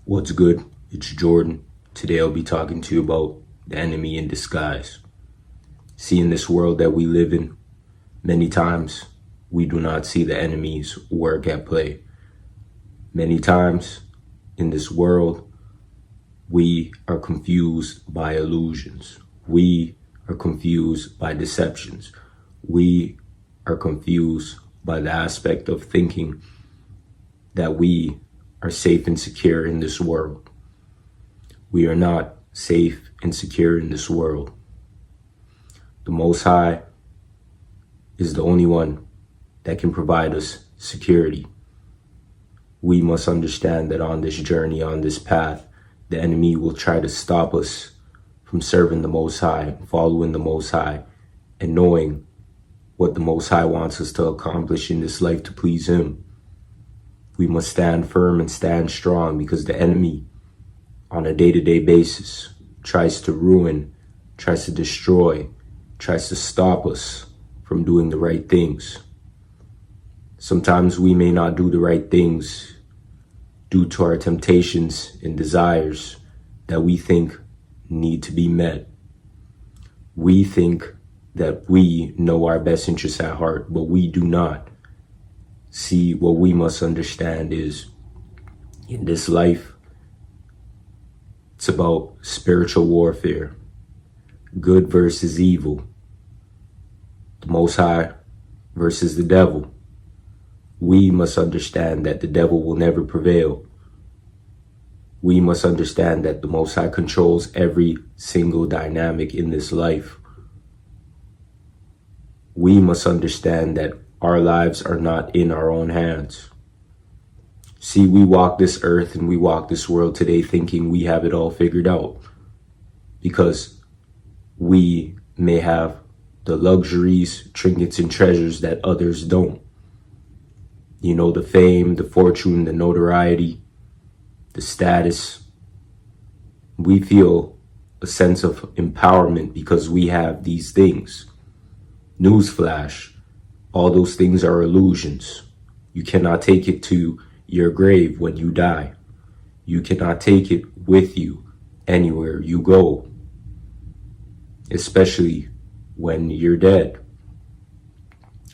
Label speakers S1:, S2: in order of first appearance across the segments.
S1: What's good? It's Jordan. Today I'll be talking to you about the enemy in disguise. See, in this world that we live in, many times we do not see the enemy's work at play. Many times in this world, we are confused by illusions. We are confused by deceptions. We are confused by the aspect of thinking that we are safe and secure in this world. We are not safe and secure in this world. The Most High is the only one that can provide us security. We must understand that on this journey, on this path, the enemy will try to stop us from serving the Most High, following the Most High, and knowing what the Most High wants us to accomplish in this life to please Him. We must stand firm and stand strong, because the enemy on a day-to-day basis tries to ruin, tries to destroy, tries to stop us from doing the right things. Sometimes we may not do the right things due to our temptations and desires that we think need to be met. We think that we know our best interests at heart, but we do not. See, what we must understand is, in this life, it's about spiritual warfare, good versus evil, the Most High versus the devil. We must understand that the devil will never prevail. We must understand that the Most High controls every single dynamic in this life. We must understand that our lives are not in our own hands. See, we walk this earth and we walk this world today thinking we have it all figured out, because we may have the luxuries, trinkets, and treasures that others don't. You know, the fame, the fortune, the notoriety, the status. We feel a sense of empowerment because we have these things. Newsflash, all those things are illusions. You cannot take it to your grave when you die. You cannot take it with you anywhere you go, especially when you're dead.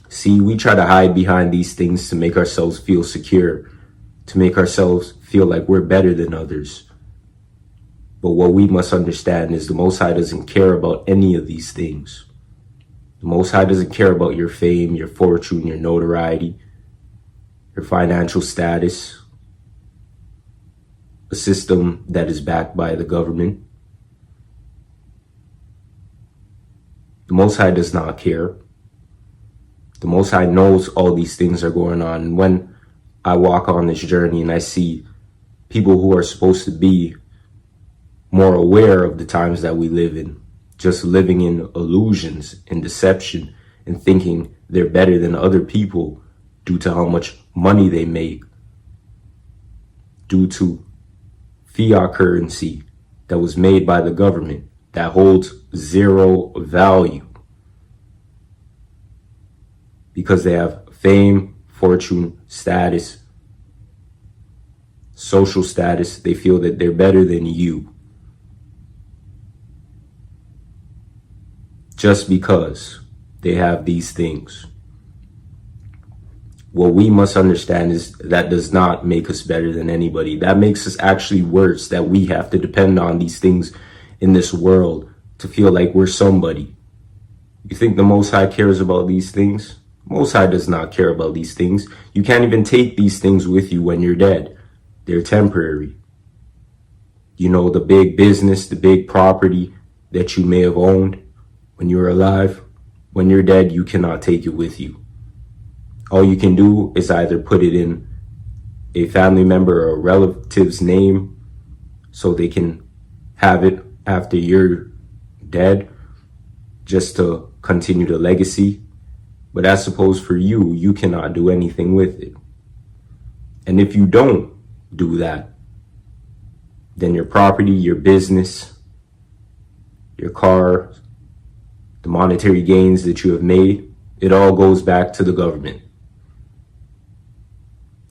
S1: See, we try to hide behind these things to make ourselves feel secure, to make ourselves feel like we're better than others. But what we must understand is the Most High doesn't care about any of these things. The Most High doesn't care about your fame, your fortune, your notoriety, your financial status, a system that is backed by the government. The Most High does not care. The Most High knows all these things are going on. And when I walk on this journey and I see people who are supposed to be more aware of the times that we live in, just living in illusions and deception and thinking they're better than other people due to how much money they make, due to fiat currency that was made by the government that holds zero value, because they have fame, fortune, status, social status. They feel that they're better than you, just because they have these things. What we must understand is that does not make us better than anybody. That makes us actually worse, that we have to depend on these things in this world to feel like we're somebody. You think the Most High cares about these things? Most High does not care about these things. You can't even take these things with you when you're dead. They're temporary. You know, the big business, the big property that you may have owned when you were alive, when you're dead, you cannot take it with you. All you can do is either put it in a family member or a relative's name so they can have it after you're dead, just to continue the legacy. But I suppose for you, you cannot do anything with it. And if you don't do that, then your property, your business, your car, the monetary gains that you have made, it all goes back to the government.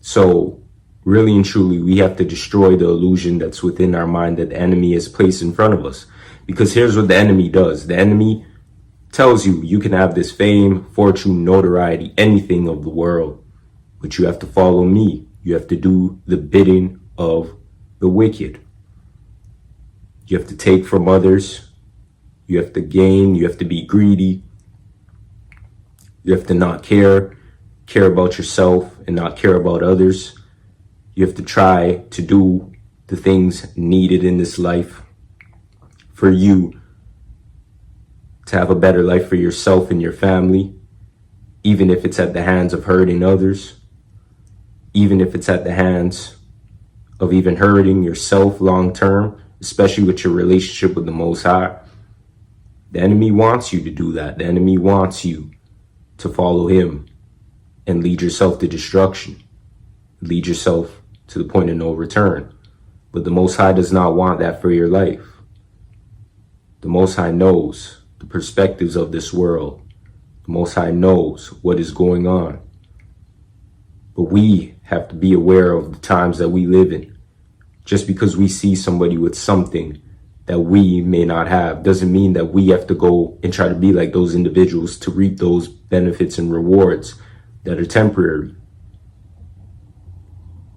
S1: So Really and truly, we have to destroy the illusion that's within our mind that the enemy has placed in front of us. Because here's what the enemy does. The enemy tells you you can have this fame, fortune, notoriety, anything of the world, but you have to follow me. You have to do the bidding of the wicked. You have to take from others. You have to gain. You have to be greedy. You have to not care about yourself and not care about others. You have to try to do the things needed in this life for you to have a better life for yourself and your family, even if it's at the hands of hurting others, even if it's at the hands of even hurting yourself long term, especially with your relationship with the Most High. The enemy wants you to do that. The enemy wants you to follow him and lead yourself to destruction, lead yourself to the point of no return. But the Most High does not want that for your life. The Most High knows the perspectives of this world. The Most High knows what is going on. But we have to be aware of the times that we live in. Just because we see somebody with something that we may not have doesn't mean that we have to go and try to be like those individuals to reap those benefits and rewards that are temporary.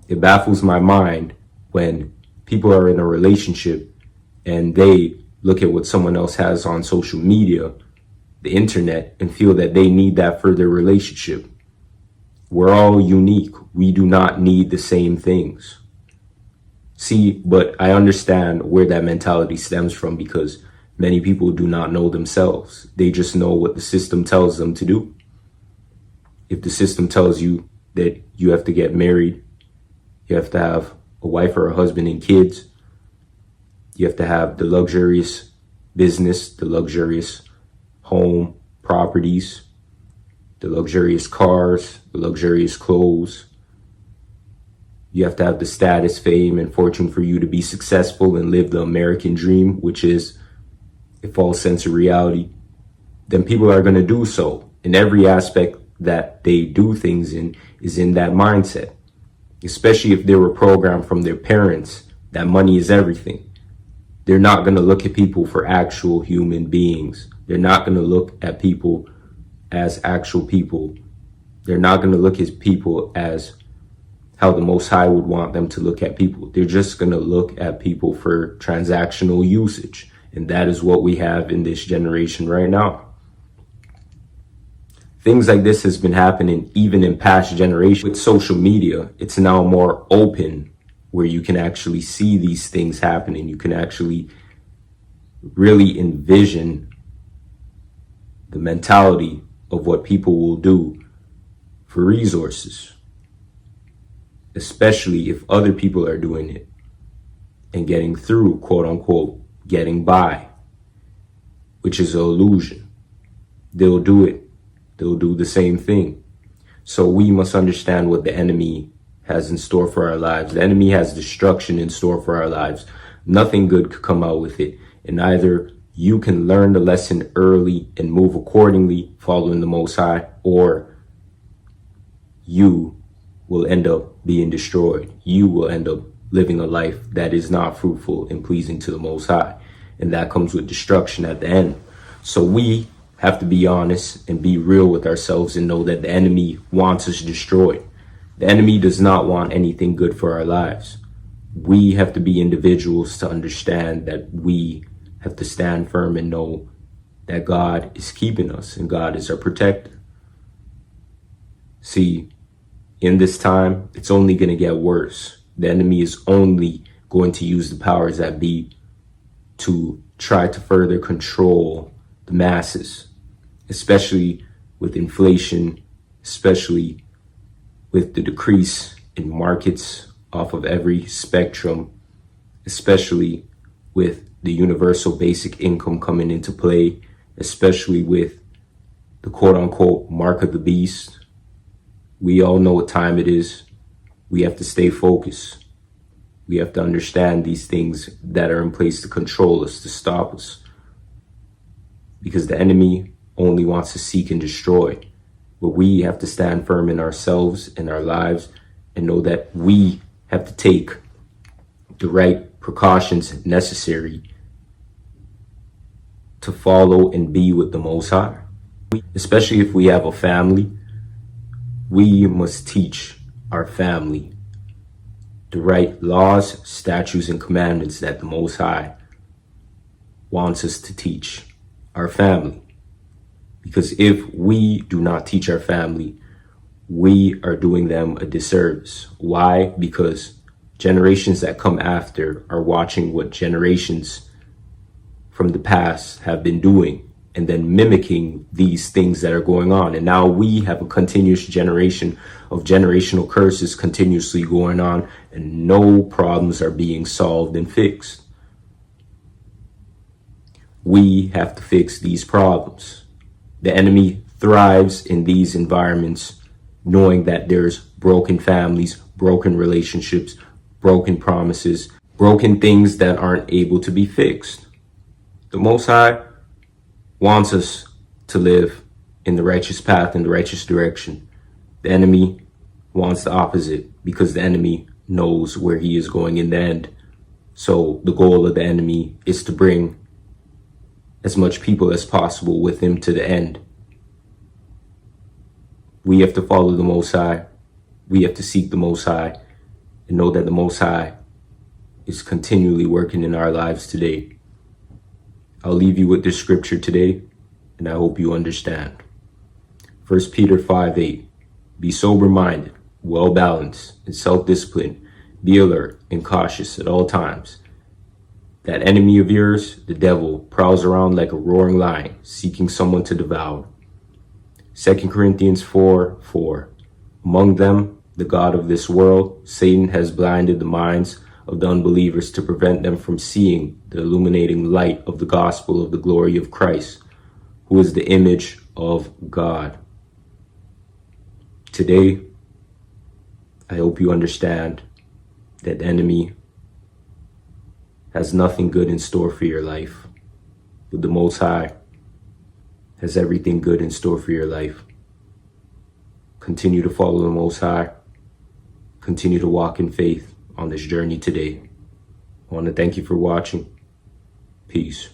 S1: It baffles my mind when people are in a relationship and they look at what someone else has on social media, the internet, and feel that they need that for their relationship. We're all unique. We do not need the same things. See, but I understand where that mentality stems from, because many people do not know themselves. They just know what the system tells them to do. If the system tells you that you have to get married, you have to have a wife or a husband and kids, you have to have the luxurious business, the luxurious home, properties, the luxurious cars, the luxurious clothes. You have to have the status, fame, and fortune for you to be successful and live the American dream, which is a false sense of reality. Then people are going to do so. In every aspect that they do things in is in that mindset, especially if they were programmed from their parents that money is everything. They're not going to look at people for actual human beings. They're not going to look at people as actual people. They're not going to look at people as how the Most High would want them to look at people. They're just going to look at people for transactional usage. And that is what we have in this generation right now. Things like this has been happening even in past generations. With social media, it's now more open, where you can actually see these things happening. You can actually really envision the mentality of what people will do for resources, especially if other people are doing it and getting through, quote unquote, getting by, which is an illusion. They'll do it. They'll do the same thing. So we must understand what the enemy has in store for our lives. The enemy has destruction in store for our lives. Nothing good could come out with it. And either you can learn the lesson early and move accordingly, following the Most High, or you will end up being destroyed. You will end up living a life that is not fruitful and pleasing to the Most High. And that comes with destruction at the end. So we have to be honest and be real with ourselves and know that the enemy wants us destroyed. The enemy does not want anything good for our lives. We have to be individuals to understand that we have to stand firm and know that God is keeping us and God is our protector. See, in this time, it's only going to get worse. The enemy is only going to use the powers that be to try to further control the masses, especially with inflation, especially with the decrease in markets off of every spectrum, especially with the universal basic income coming into play, especially with the quote unquote mark of the beast. We all know what time it is. We have to stay focused. We have to understand these things that are in place to control us, to stop us. Because the enemy only wants to seek and destroy. But we have to stand firm in ourselves, in our lives, and know that we have to take the right precautions necessary to follow and be with the Most High. Especially if we have a family, we must teach our family the right laws, statutes, and commandments that the Most High wants us to teach our family. Because if we do not teach our family, we are doing them a disservice. Why? Because generations that come after are watching what generations from the past have been doing and then mimicking these things that are going on. And now we have a continuous generation of generational curses continuously going on, and no problems are being solved and fixed. We have to fix these problems. The enemy thrives in these environments, knowing that there's broken families, broken relationships, broken promises, broken things that aren't able to be fixed. The Most High wants us to live in the righteous path, in the righteous direction. The enemy wants the opposite, because the enemy knows where he is going in the end. So the goal of the enemy is to bring as much people as possible with him to the end. We have to follow the Most High. We have to seek the Most High and know that the Most High is continually working in our lives today. I'll leave you with this scripture today, and I hope you understand. 1 Peter 5:8. Be sober-minded, well-balanced, and self-disciplined. Be alert and cautious at all times. That enemy of yours, the devil, prowls around like a roaring lion, seeking someone to devour. 2 Corinthians 4:4. Among them, the God of this world, Satan, has blinded the minds of the unbelievers to prevent them from seeing the illuminating light of the gospel of the glory of Christ, who is the image of God. Today, I hope you understand that the enemy has nothing good in store for your life, but the Most High has everything good in store for your life. Continue to follow the Most High. Continue to walk in faith on this journey today. I want to thank you for watching. Peace.